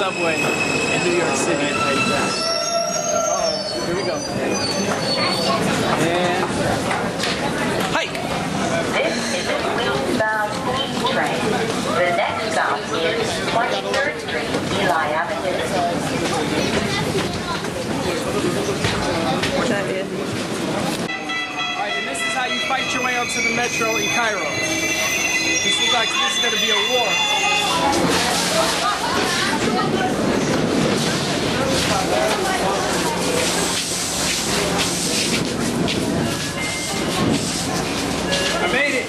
subway in New York City. Oh, here we go. And hike. This is a westbound steam train. The next stop is 23rd Street, Eli Avenue. That is. Alright, and this is how you fight your way onto the metro in Cairo. This looks like this is going to be a war. I made it.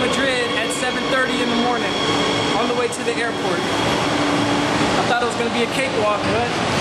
Madrid at 7:30 in the morning on the way to the airport. I thought it was going to be a cakewalk, but